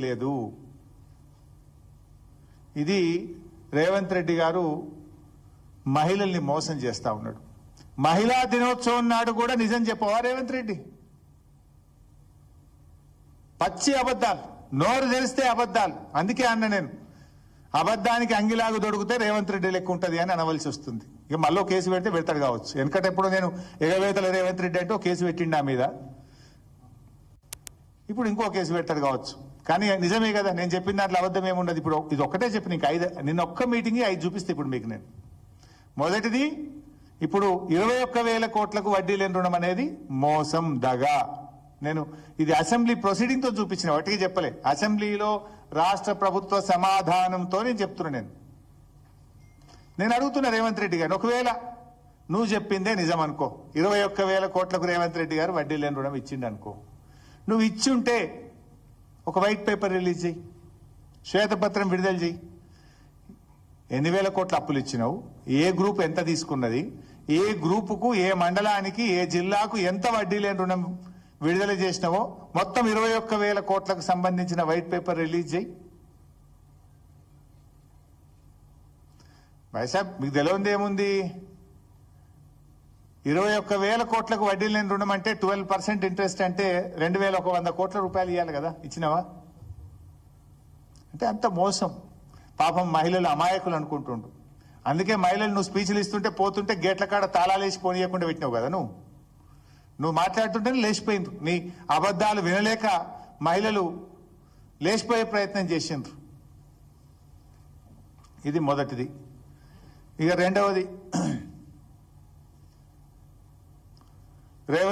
లేదు. ఇది రేవంత్ రెడ్డి గారు మహిళల్ని మోసం చేస్తా ఉన్నాడు. మహిళా దినోత్సవం నాడు కూడా నిజం చెప్పవా రేవంత్ రెడ్డి? పచ్చి అబద్ధాలు, నోరు తెరిస్తే అబద్ధాలు. అందుకే అన్న నేను, అబద్ధానికి అంగిలాగు దొడిగితే రేవంత్ రెడ్డి లెక్క ఉంటుంది అని అనవలసి వస్తుంది. ఇక మళ్ళీ కేసు పెడితే పెడతాడు కావచ్చు. వెనకటెప్పుడు నేను ఎగవేతల రేవంత్ రెడ్డి అంటే కేసు పెట్టిండు ఆ మీద, ఇప్పుడు ఇంకో కేసు పెడతాడు కావచ్చు. కానీ నిజమే కదా, నేను చెప్పిన దాంట్లో అబద్ధం ఏముండదు. ఇప్పుడు ఇది ఒక్కటే చెప్పి నీకు నిన్న ఒక్క మీటింగ్ 5 చూపిస్తే ఇప్పుడు మీకు నేను. మొదటిది, ఇప్పుడు 21,000 కోట్లకు వడ్డీ లేని రుణం అనేది మోసం, దగా. నేను ఇది అసెంబ్లీ ప్రొసీడింగ్ తో చూపించిన, ఒకటికి చెప్పలే. అసెంబ్లీలో రాష్ట్ర ప్రభుత్వ సమాధానంతో నేను చెప్తున్నా. నేను అడుగుతున్నా రేవంత్ రెడ్డి గారు, ఒకవేళ నువ్వు చెప్పిందే నిజం అనుకో, 21,000 కోట్లకు రేవంత్ రెడ్డి గారు వడ్డీ లేని రుణం ఇచ్చిండు అనుకో, నువ్వు ఇచ్చుంటే ఒక వైట్ పేపర్ రిలీజ్ చేయి, శ్వేతపత్రం విడుదల చేయి. ఎన్ని వేల కోట్ల అప్పులు ఇచ్చినావు, ఏ గ్రూప్ ఎంత తీసుకున్నది, ఏ గ్రూపుకు, ఏ మండలానికి, ఏ జిల్లాకు ఎంత వడ్డీ లేని రుణం విడుదల చేసినావో మొత్తం 21,000 కోట్లకు సంబంధించిన వైట్ పేపర్ రిలీజ్ చేయి. వైసాబ్ మీకు తెలియంది ఏముంది? 21,000 కోట్లకు వడ్డీ లేని రుణం అంటే 12% ఇంట్రెస్ట్ అంటే 2,100 కోట్ల రూపాయలు ఇవ్వాలి కదా, ఇచ్చినావా? అంటే అంత మోసం. పాపం మహిళలు అమాయకులు అనుకుంటుండు. అందుకే మహిళలు నువ్వు స్పీచ్లు ఇస్తుంటే పోతుంటే గేట్ల కాడ తాళాలేసి పోనీయకుండా పెట్టినావు కదా. నువ్వు మాట్లాడుతుంటేనే లేచిపోయిండ్రు. నీ అబద్ధాలు వినలేక మహిళలు లేచిపోయే ప్రయత్నం చేసిండ్రు. ఇది మొదటిది. ఇక రెండవది, రేవంత్